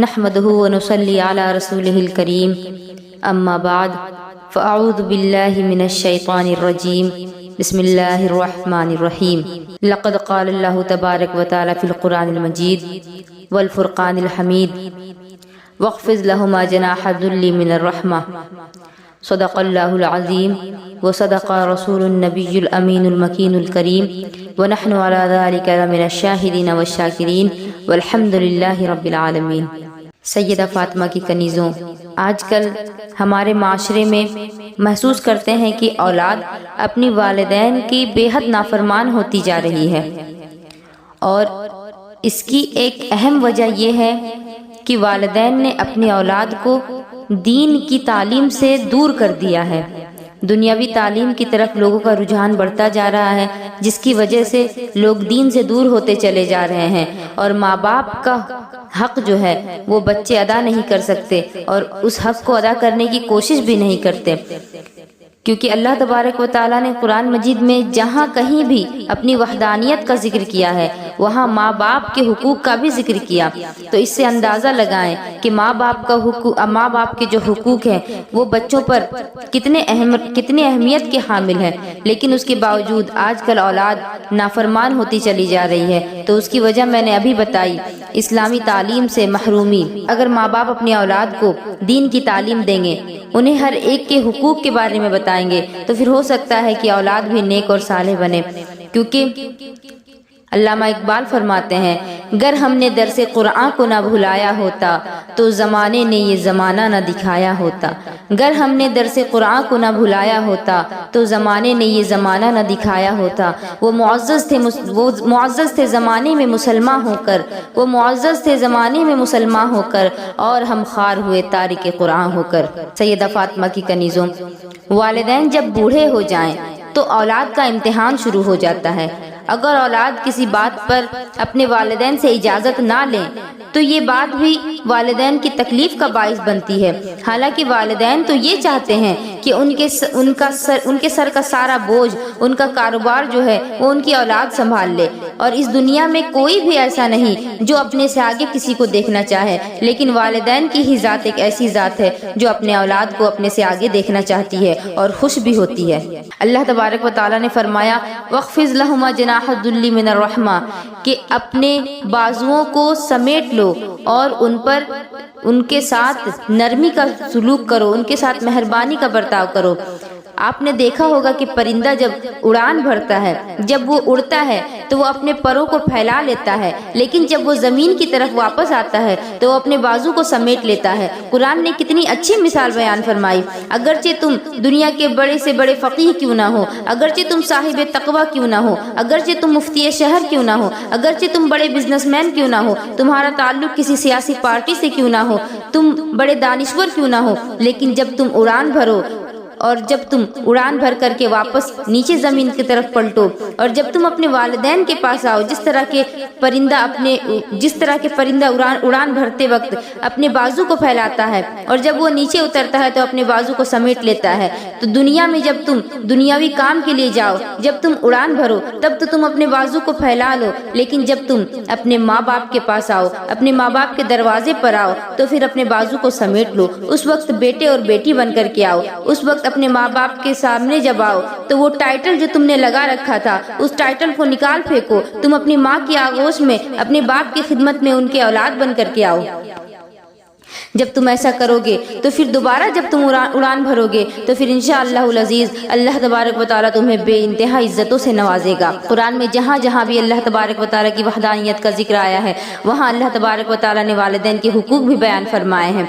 نحمده ونصلي على رسوله الكريم اما بعد فاعوذ بالله من الشيطان الرجيم بسم الله الرحمن الرحيم لقد قال الله تبارك وتعالى في القرآن المجيد والفرقان الحميد واخفض لهما جناح الذل من الرحمة صدق الله العظيم وصدق رسول النبي الأمين المكين الكريم ونحن على ذلك من الشاهدين والشاكرين والحمد لله رب العالمین۔ سیدہ فاطمہ کی کنیزوں، آج کل ہمارے معاشرے میں محسوس کرتے ہیں کہ اولاد اپنی والدین کی بے حد نافرمان ہوتی جا رہی ہے، اور اس کی ایک اہم وجہ یہ ہے کہ والدین نے اپنی اولاد کو دین کی تعلیم سے دور کر دیا ہے۔ دنیاوی تعلیم کی طرف لوگوں کا رجحان بڑھتا جا رہا ہے، جس کی وجہ سے لوگ دین سے دور ہوتے چلے جا رہے ہیں، اور ماں باپ کا حق جو ہے وہ بچے ادا نہیں کر سکتے، اور اس حق کو ادا کرنے کی کوشش بھی نہیں کرتے، کیونکہ اللہ تبارک و تعالیٰ نے قرآن مجید میں جہاں کہیں بھی اپنی وحدانیت کا ذکر کیا ہے وہاں ماں باپ کے حقوق کا بھی ذکر کیا۔ تو اس سے اندازہ لگائیں کہ ماں باپ کے جو حقوق ہیں وہ بچوں پر کتنے اہمیت کے حامل ہیں، لیکن اس کے باوجود آج کل اولاد نافرمان ہوتی چلی جا رہی ہے۔ تو اس کی وجہ میں نے ابھی بتائی، اسلامی تعلیم سے محرومی۔ اگر ماں باپ اپنی اولاد کو دین کی تعلیم دیں گے، انہیں ہر ایک کے حقوق کے بارے میں بتائیں گے، تو پھر ہو سکتا ہے کہ اولاد بھی نیک اور صالح بنے، کیونکہ علامہ اقبال فرماتے ہیں، گر ہم نے درس قرآن کو نہ بھلایا ہوتا تو زمانے نے یہ زمانہ نہ دکھایا ہوتا۔ گر ہم نے درس قرآن کو نہ بھلایا ہوتا تو زمانے نے یہ زمانہ نہ دکھایا ہوتا۔ وہ معزز تھے زمانے میں مسلمان ہو کر، وہ معزز تھے زمانے میں مسلمان ہو کر، اور ہم خوار ہوئے تارک قرآن ہو کر۔ سیدہ فاطمہ کی کنیزوں، والدین جب بوڑھے ہو جائیں تو اولاد کا امتحان شروع ہو جاتا ہے۔ اگر اولاد کسی بات پر اپنے والدین سے اجازت نہ لیں تو یہ بات بھی والدین کی تکلیف کا باعث بنتی ہے، حالانکہ والدین تو یہ چاہتے ہیں کہ ان کے سر کا سارا بوجھ، ان کا کاروبار جو ہے وہ ان کی اولاد سنبھال لے، اور اس دنیا میں کوئی بھی ایسا نہیں جو اپنے سے آگے کسی کو دیکھنا چاہے، لیکن والدین کی ہی ذات ایک ایسی ذات ہے جو اپنے اولاد کو اپنے سے آگے دیکھنا چاہتی ہے اور خوش بھی ہوتی ہے۔ اللہ تبارک و تعالیٰ نے فرمایا، وَاخْفِضْ لَهُمَا جَنَاحَ الذُّلِّ مِنَ الرَّحْمَةِ، کہ اپنے بازوؤں کو سمیٹ لو اور ان کے ساتھ نرمی کا سلوک کرو، ان کے ساتھ مہربانی کا برتاؤ کرو۔ آپ نے دیکھا ہوگا کہ پرندہ جب اڑان بھرتا ہے، جب وہ اڑتا ہے تو وہ اپنے پروں کو پھیلا لیتا ہے، لیکن جب وہ زمین کی طرف واپس آتا ہے تو وہ اپنے بازو کو سمیٹ لیتا ہے۔ قرآن نے کتنی اچھی مثال بیان فرمائی، اگرچہ تم دنیا کے بڑے سے بڑے فقیہ کیوں نہ ہو، اگرچہ تم صاحب تقوی کیوں نہ ہو، اگرچہ تم مفتی شہر کیوں نہ ہو، اگرچہ تم بڑے بزنس مین کیوں نہ ہو، تمہارا تعلق کسی سیاسی پارٹی سے کیوں نہ ہو، تم بڑے دانشور کیوں نہ ہو، لیکن جب تم اڑان بھرو، اور جب تم اڑان بھر کر کے واپس نیچے زمین کی طرف پلٹو، اور جب تم اپنے والدین کے پاس آؤ، جس طرح کے پرندہ اڑان بھرتے وقت اپنے بازو کو پھیلاتا ہے، اور جب وہ نیچے اترتا ہے تو اپنے بازو کو سمیٹ لیتا ہے، تو دنیا میں جب تم دنیاوی کام کے لیے جاؤ، جب تم اڑان بھرو تب تو تم اپنے بازو کو پھیلا لو، لیکن جب تم اپنے ماں باپ کے پاس آؤ، اپنے ماں باپ کے دروازے پر آؤ، تو پھر اپنے بازو کو سمیٹ لو۔ اس وقت بیٹے اور بیٹی بن کر کے آؤ، اس وقت اپنے ماں باپ کے سامنے جب آؤ تو وہ ٹائٹل جو تم نے لگا رکھا تھا اس ٹائٹل کو نکال پھینکو، تم اپنی ماں کی آغوش میں، اپنے باپ کی خدمت میں ان کے اولاد بن کر کے آؤ۔ جب تم ایسا کرو گے تو پھر دوبارہ جب تم اڑان بھرو گے تو پھر انشاءاللہ العزیز اللہ تبارک و تعالیٰ تمہیں بے انتہا عزتوں سے نوازے گا۔ قرآن میں جہاں جہاں بھی اللہ تبارک و تعالیٰ کی وحدانیت کا ذکر آیا ہے وہاں اللہ تبارک و تعالیٰ نے والدین کے حقوق بھی بیان فرمائے ہیں۔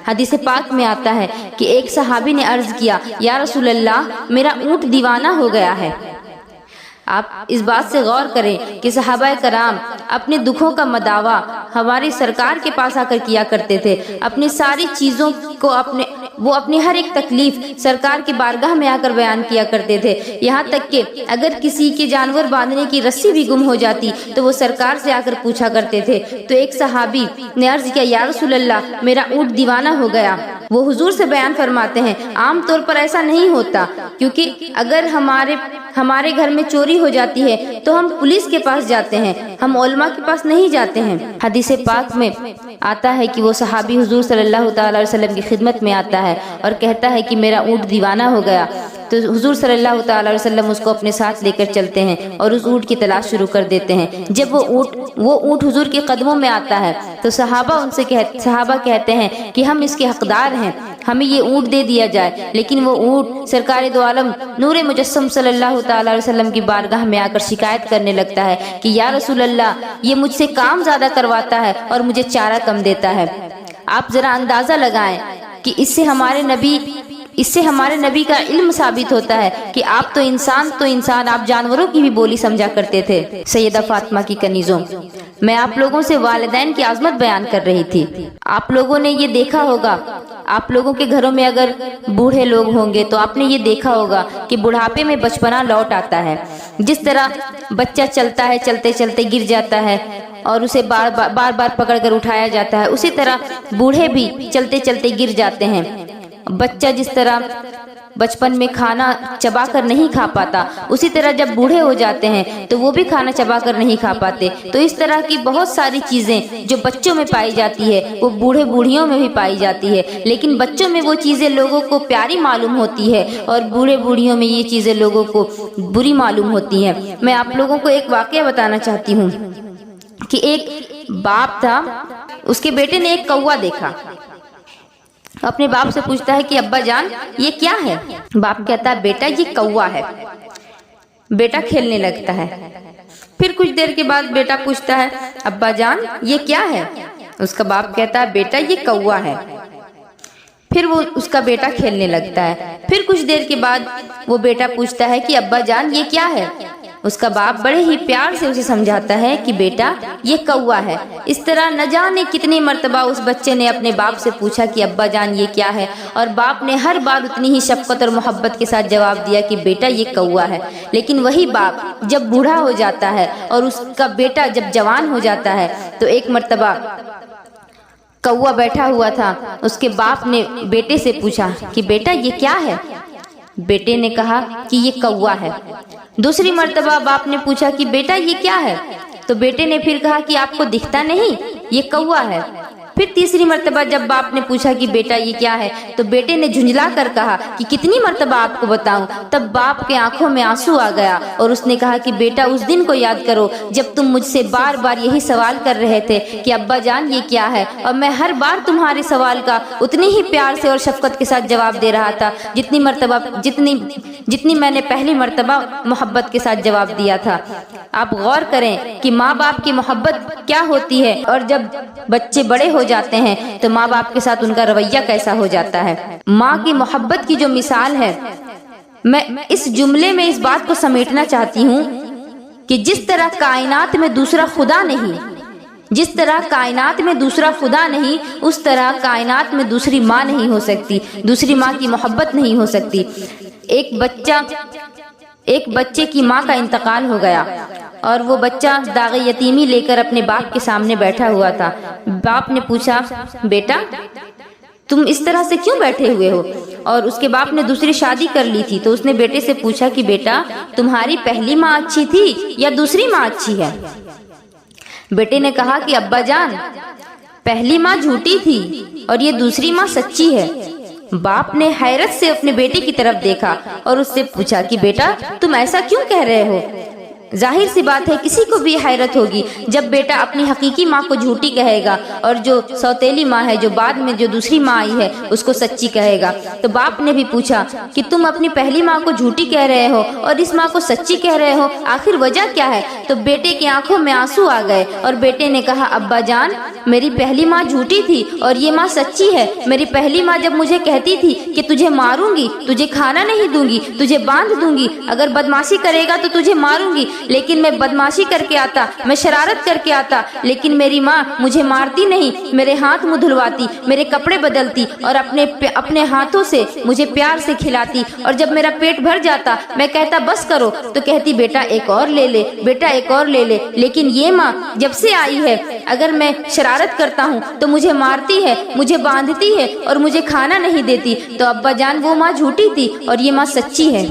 حدیث پاک میں آتا ہے کہ ایک صحابی نے عرض کیا، یا رسول اللہ، میرا اونٹ دیوانہ ہو گیا ہے۔ آپ اس بات سے غور کریں کہ صحابہ کرام اپنے دکھوں کا مداوا ہماری سرکار کے پاس آ کر کیا کرتے تھے، اپنی ساری چیزوں کو وہ اپنی ہر ایک تکلیف سرکار کی بارگاہ میں آ کر بیان کیا کرتے تھے، یہاں تک کہ اگر کسی کے جانور باندھنے کی رسی بھی گم ہو جاتی تو وہ سرکار سے آ کر پوچھا کرتے تھے۔ تو ایک صحابی نے عرض کیا، یا رسول اللہ، میرا اونٹ دیوانہ ہو گیا۔ وہ حضور سے بیان فرماتے ہیں، عام طور پر ایسا نہیں ہوتا، کیونکہ اگر ہمارے گھر میں چوری ہو جاتی ہے تو ہم پولیس کے پاس جاتے ہیں، ہم علماء کے پاس نہیں جاتے ہیں۔ حدیث پاک میں آتا ہے کہ وہ صحابی حضور صلی اللہ تعالی علیہ وسلم کی خدمت میں آتا ہے اور کہتا ہے کہ میرا اونٹ دیوانہ ہو گیا، تو حضور صلی اللہ تعالی علیہ وسلم اس کو اپنے ساتھ لے کر چلتے ہیں اور اس اونٹ کی تلاش شروع کر دیتے ہیں۔ جب وہ اونٹ حضور کے قدموں میں آتا ہے تو صحابہ کہتے ہیں کہ ہم اس کے حقدار ہیں، ہمیں یہ اونٹ دے دیا جائے، لیکن وہ اونٹ سرکار دو عالم نور مجسم صلی اللہ تعالی علیہ وسلم کی بارگاہ میں آ کر شکایت کرنے لگتا ہے کہ یا رسول اللہ، یہ مجھ سے کام زیادہ کرواتا ہے اور مجھے چارہ کم دیتا ہے۔ آپ ذرا اندازہ لگائیں کہ اس سے ہمارے نبی کا علم ثابت ہوتا ہے کہ آپ تو انسان آپ جانوروں کی بھی بولی سمجھا کرتے تھے۔ سیدہ فاطمہ کی کنیزوں، میں آپ لوگوں سے والدین کی عظمت بیان کر رہی تھی۔ آپ لوگوں نے یہ دیکھا ہوگا، آپ لوگوں کے گھروں میں اگر بوڑھے لوگ ہوں گے تو آپ نے یہ دیکھا ہوگا کہ بڑھاپے میں بچپنا لوٹ آتا ہے۔ جس طرح بچہ چلتا ہے، چلتے چلتے گر جاتا ہے اور اسے بار بار پکڑ کر اٹھایا جاتا ہے، اسی طرح بوڑھے بھی چلتے چلتے گر جاتے ہیں۔ بچہ جس طرح بچپن میں کھانا چبا کر نہیں کھا پاتا، اسی طرح جب بوڑھے ہو جاتے ہیں تو وہ بھی کھانا چبا کر نہیں کھا پاتے۔ تو اس طرح کی بہت ساری چیزیں جو بچوں میں پائی جاتی ہے وہ بوڑھے بوڑھیوں میں بھی پائی جاتی ہے، لیکن بچوں میں وہ چیزیں لوگوں کو پیاری معلوم ہوتی ہے اور بوڑھے بوڑھیوں میں یہ چیزیں لوگوں کو بری معلوم ہوتی ہیں۔ میں آپ لوگوں کو ایک واقعہ بتانا چاہتی ہوں کہ ایک باپ تھا، اس کے بیٹے نے ایک کوا دیکھا، اپنے باپ سے پوچھتا ہے کہ ابا جان یہ کیا ہے؟ باپ کہتا ہے بیٹا یہ کوا ہے۔ بیٹا کھیلنے لگتا ہے۔ پھر کچھ دیر کے بعد بیٹا پوچھتا ہے ابا جان یہ کیا ہے؟ اس کا باپ کہتا ہے بیٹا یہ کوا ہے۔ پھر وہ اس کا بیٹا کھیلنے لگتا ہے۔ پھر کچھ دیر کے بعد وہ بیٹا پوچھتا ہے کہ ابا جان یہ کیا ہے؟ اس کا باپ بڑے ہی پیار سے اسے سمجھاتا ہے کہ بیٹا یہ کوا ہے۔ اس طرح نہ جانے کتنی مرتبہ اس بچے نے اپنے باپ سے پوچھا کہ ابا جان یہ کیا ہے، اور باپ نے ہر بار اتنی ہی شفقت اور محبت کے ساتھ جواب دیا کہ بیٹا یہ کوا ہے۔ لیکن وہی باپ جب بوڑھا ہو جاتا ہے اور اس کا بیٹا جب جوان ہو جاتا ہے تو ایک مرتبہ کوا بیٹھا ہوا تھا، اس کے باپ نے بیٹے سے پوچھا کہ بیٹا یہ کیا ہے؟ بیٹے نے کہا کہ یہ کوا ہے۔ دوسری مرتبہ باپ نے پوچھا کہ بیٹا یہ کیا ہے؟ تو بیٹے نے پھر کہا کہ آپ کو دکھتا نہیں یہ کوا ہے۔ پھر تیسری مرتبہ جب باپ نے پوچھا کہ بیٹا یہ کیا ہے تو بیٹے نے جھنجلا کر کہا کہ کتنی مرتبہ آپ کو بتاؤں؟ تب باپ کے آنکھوں میں آنسو آ گیا اور اس نے کہا کہ بیٹا اس دن کو یاد کرو جب تم مجھ سے بار بار یہی سوال کر رہے تھے کہ ابا جان یہ کیا ہے، اور میں ہر بار تمہارے سوال کا اتنی ہی پیار سے اور شفقت کے ساتھ جواب دے رہا تھا جتنی میں نے پہلی مرتبہ محبت کے ساتھ جواب دیا تھا۔ آپ غور کریں کہ ماں باپ کی محبت کیا ہوتی ہے، اور جب بچے بڑے ہو جاتے ہیں تو ماں باپ کے ساتھ ان کا رویہ کیسا ہو جاتا ہے۔ ماں کی محبت کی جو مثال ہے، میں اس جملے میں اس بات کو سمیٹنا چاہتی ہوں کہ جس طرح کائنات میں دوسرا خدا نہیں، اس طرح کائنات میں دوسری ماں نہیں ہو سکتی، دوسری ماں کی محبت نہیں ہو سکتی۔ ایک بچے کی ماں کا انتقال ہو گیا اور وہ بچہ داغ یتیمی لے کر اپنے باپ کے سامنے بیٹھا ہوا تھا۔ باپ نے پوچھا بیٹا تم اس طرح سے کیوں بیٹھے ہوئے ہو؟ اور اس کے باپ نے دوسری شادی کر لی تھی، تو اس نے بیٹے سے پوچھا کہ بیٹا تمہاری پہلی ماں اچھی تھی یا دوسری ماں اچھی ہے؟ بیٹے نے کہا کہ ابا جان پہلی ماں جھوٹی تھی اور یہ دوسری ماں سچی ہے۔ باپ نے حیرت سے اپنے بیٹے کی طرف دیکھا اور اس سے پوچھا کہ بیٹا تم ایسا کیوں کہہ رہے ہو؟ ظاہر سی بات ہے کسی کو بھی حیرت ہوگی جب بیٹا اپنی حقیقی ماں کو جھوٹی کہے گا اور جو سوتیلی ماں ہے، جو بعد میں جو دوسری ماں آئی ہے، اس کو سچی کہے گا۔ تو باپ نے بھی پوچھا کہ تم اپنی پہلی ماں کو جھوٹی کہہ رہے ہو اور اس ماں کو سچی کہہ رہے ہو، آخر وجہ کیا ہے؟ تو بیٹے کی آنکھوں میں آنسو آ گئے اور بیٹے نے کہا ابا جان میری پہلی ماں جھوٹی تھی اور یہ ماں سچی ہے۔ میری پہلی ماں جب مجھے کہتی تھی کہ تجھے ماروں گی، تجھے کھانا نہیں دوں گی، تجھے باندھ دوں گی، اگر بدمعاشی کرے گا تو تجھے ماروں گی، لیکن میں بدمعاشی کر کے آتا، میں شرارت کر کے آتا، لیکن میری ماں مجھے مارتی نہیں، میرے ہاتھ منہ دھلواتی، میرے کپڑے بدلتی اور اپنے ہاتھوں سے مجھے پیار سے کھلاتی، اور جب میرا پیٹ بھر جاتا میں کہتا بس کرو تو کہتی بیٹا ایک اور لے لے، بیٹا ایک اور لے لے۔ لیکن یہ ماں جب سے آئی ہے اگر میں شرارت کرتا ہوں تو مجھے مارتی ہے، مجھے باندھتی ہے اور مجھے کھانا نہیں دیتی۔ تو ابا جان وہ ماں جھوٹی تھی اور یہ ماں سچی ہے۔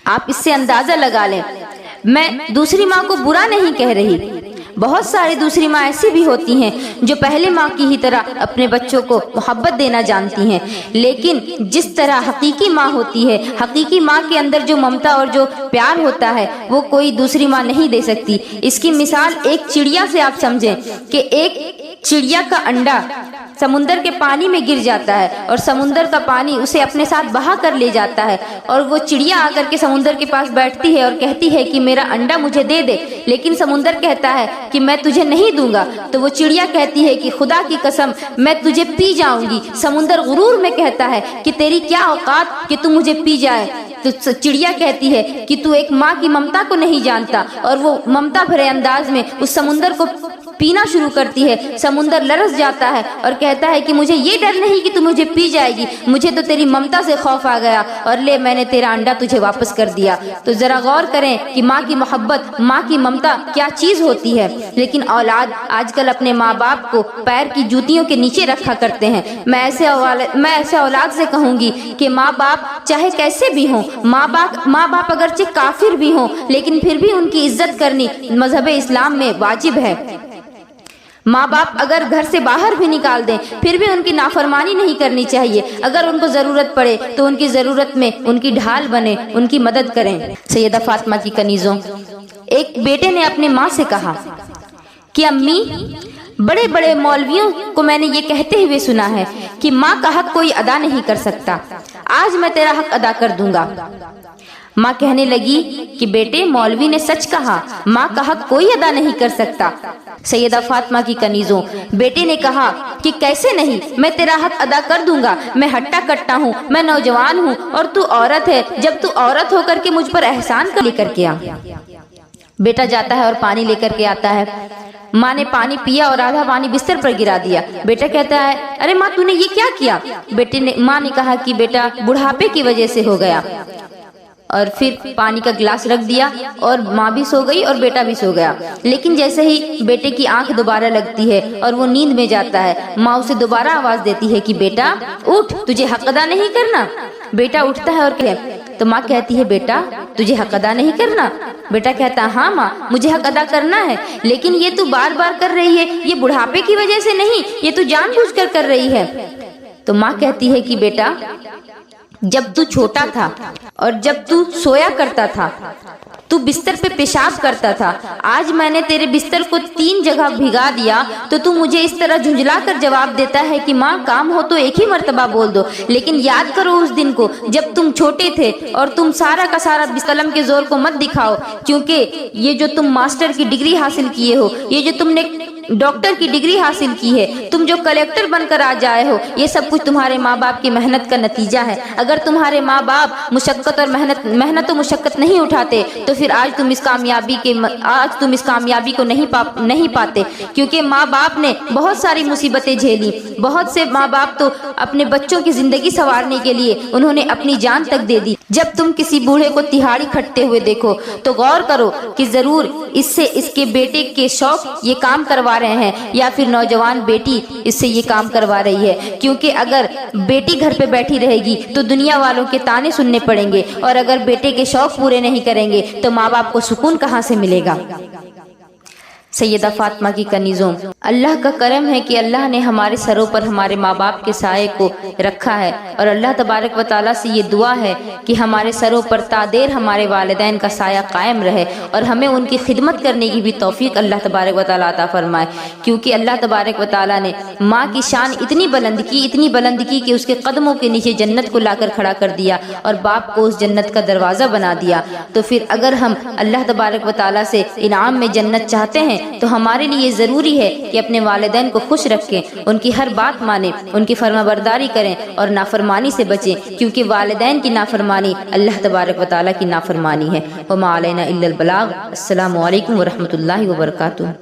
آپ اس سے اندازہ لگا لیں، میں دوسری ماں کو برا نہیں کہہ رہی، بہت ساری دوسری ماں ایسی بھی ہوتی ہیں جو پہلے ماں کی ہی طرح اپنے بچوں کو محبت دینا جانتی ہیں، لیکن جس طرح حقیقی ماں ہوتی ہے، حقیقی ماں کے اندر جو ممتا اور جو پیار ہوتا ہے وہ کوئی دوسری ماں نہیں دے سکتی۔ اس کی مثال ایک چڑیا سے آپ سمجھیں کہ ایک چڑیا کا انڈا سمندر کے پانی میں گر جاتا ہے اور سمندر کا پانی اسے اپنے ساتھ بہا کر لے جاتا ہے، اور وہ چڑیا آ کر کے سمندر کے پاس بیٹھتی ہے اور کہتی ہے کہ میرا انڈا مجھے دے دے، لیکن سمندر کہتا ہے کہ میں تجھے نہیں دوں گا، تو وہ چڑیا کہتی ہے کہ خدا کی قسم میں تجھے پی جاؤں گی۔ سمندر غرور میں کہتا ہے کہ تیری کیا اوقات کہ تو مجھے پی جائے، تو چڑیا کہتی ہے کہ تو ایک ماں کی ممتا کو نہیں جانتا، اور وہ ممتا بھرے انداز میں اس سمندر کو پینا شروع کرتی ہے۔ سمندر لرز جاتا ہے اور کہتا ہے کہ مجھے یہ ڈر نہیں کہ تو مجھے پی جائے گی، مجھے تو تیری ممتا سے خوف آ گیا، اور لے میں نے تیرا انڈا تجھے واپس کر دیا۔ تو ذرا غور کریں کہ ماں کی محبت، ماں کی ممتا کیا چیز ہوتی ہے، لیکن اولاد آج کل اپنے ماں باپ کو پیر کی جوتیوں کے نیچے رکھا کرتے ہیں۔ میں ایسے اولاد سے کہوں گی کہ ماں باپ چاہے کیسے بھی ہوں، ماں باپ اگرچہ کافر بھی ہوں، لیکن پھر بھی ان کی عزت کرنی مذہب اسلام میں واجب ہے۔ ماں باپ اگر گھر سے باہر بھی نکال دیں پھر بھی ان کی نافرمانی نہیں کرنی چاہیے، اگر ان کو ضرورت پڑے تو ان کی ضرورت میں ان کی ڈھال بنے، ان کی مدد کریں۔ سیدہ فاطمہ کی کنیزوں، ایک بیٹے نے اپنے ماں سے کہا کہ امی، بڑے بڑے مولویوں کو میں نے یہ کہتے ہوئے سنا ہے کہ ماں کا حق کوئی ادا نہیں کر سکتا، آج میں تیرا حق ادا کر دوں گا۔ ماں کہنے لگی کہ بیٹے، مولوی نے سچ کہا، ماں کا حق کوئی ادا نہیں کر سکتا۔ سیدہ فاطمہ کی کنیزوں، بیٹے نے کہا کہ کیسے نہیں، میں تیرا حق ادا کر دوں گا، میں ہٹا کٹا ہوں، میں نوجوان ہوں اور تو عورت ہے، جب تو عورت ہو کر کے مجھ پر احسان لے کر کے آ۔ بیٹا جاتا ہے اور پانی لے کر کے آتا ہے، ماں نے پانی پیا اور آدھا پانی بستر پر گرا دیا۔ بیٹا کہتا ہے ارے ماں تو نے یہ کیا کیا؟ ماں نے کہا کہ بیٹا بڑھاپے کی وجہ سے ہو گیا، اور پھر پانی کا گلاس رکھ دیا اور ماں بھی سو گئی اور بیٹا بھی سو گیا۔ لیکن جیسے ہی بیٹے کی آنکھ دوبارہ لگتی ہے اور وہ نیند میں جاتا ہے، ماں اسے دوبارہ آواز دیتی ہے کہ بیٹا اٹھ، تجھے حق ادا نہیں کرنا۔ بیٹا اٹھتا ہے اور تو ماں کہتی ہے بیٹا تجھے حق ادا نہیں کرنا؟ بیٹا کہتا ہے ہاں ماں، مجھے حق ادا کرنا ہے، لیکن یہ تو بار بار کر رہی ہے، یہ بڑھاپے کی وجہ سے نہیں، یہ تو جان بوجھ کر کر رہی ہے۔ تو ماں کہتی ہے کہ بیٹا جب تو چھوٹا تھا اور جب تو سویا کرتا تھا، تو بستر پہ پیشاب کرتا تھا، آج میں نے تیرے بستر کو 3 جگہ بھگا دیا تو مجھے اس طرح جھنجلا کر جواب دیتا ہے کہ ماں کام ہو تو ایک ہی مرتبہ بول دو۔ لیکن یاد کرو اس دن کو جب تم چھوٹے تھے، اور تم سارا کا سارا قلم کے زور کو مت دکھاؤ، کیونکہ یہ جو تم ماسٹر کی ڈگری حاصل کیے ہو، یہ جو تم نے ڈاکٹر کی ڈگری حاصل کی ہے، تم جو کلیکٹر بن کر آ جائے ہو، یہ سب کچھ تمہارے ماں باپ کی محنت کا نتیجہ ہے۔ اگر تمہارے ماں باپ مشقت اور محنت و مشقت نہیں اٹھاتے تو پھر آج تم اس کامیابی کو نہیں پاتے، کیونکہ ماں باپ نے بہت ساری مصیبتیں جھیلی۔ بہت سے ماں باپ تو اپنے بچوں کی زندگی سنوارنے کے لیے انہوں نے اپنی جان تک دے دی۔ جب تم کسی بوڑھے کو تہاڑی کھٹتے ہوئے دیکھو تو غور کرو کہ ضرور اس کے بیٹے کے شوق یہ کام کروا رہے ہیں، یا پھر نوجوان بیٹی اس سے یہ کام کروا رہی ہے، کیونکہ اگر بیٹی گھر پہ بیٹھی رہے گی تو دنیا والوں کے تانے سننے پڑیں گے، اور اگر بیٹے کے شوق پورے نہیں کریں گے تو ماں باپ کو سکون کہاں سے ملے گا؟ سیدہ فاطمہ کی کنیزوں، اللہ کا کرم ہے کہ اللہ نے ہمارے سروں پر ہمارے ماں باپ کے سائے کو رکھا ہے، اور اللہ تبارک و تعالیٰ سے یہ دعا ہے کہ ہمارے سروں پر تا دیر ہمارے والدین کا سایہ قائم رہے، اور ہمیں ان کی خدمت کرنے کی بھی توفیق اللہ تبارک و تعالیٰ عطا فرمائے، کیونکہ اللہ تبارک و تعالیٰ نے ماں کی شان اتنی بلند کی کہ اس کے قدموں کے نیچے جنت کو لا کر کھڑا کر دیا، اور باپ کو اس جنت کا دروازہ بنا دیا۔ تو پھر اگر ہم اللہ تبارک و تعالیٰ سے انعام میں جنت چاہتے ہیں تو ہمارے لیے ضروری ہے کہ اپنے والدین کو خوش رکھیں، ان کی ہر بات مانیں، ان کی فرما برداری کریں اور نافرمانی سے بچیں، کیونکہ والدین کی نافرمانی اللہ تبارک و تعالیٰ کی نافرمانی ہے۔ وما علینا الا البلاغ۔ السلام علیکم ورحمۃ اللہ وبرکاتہ۔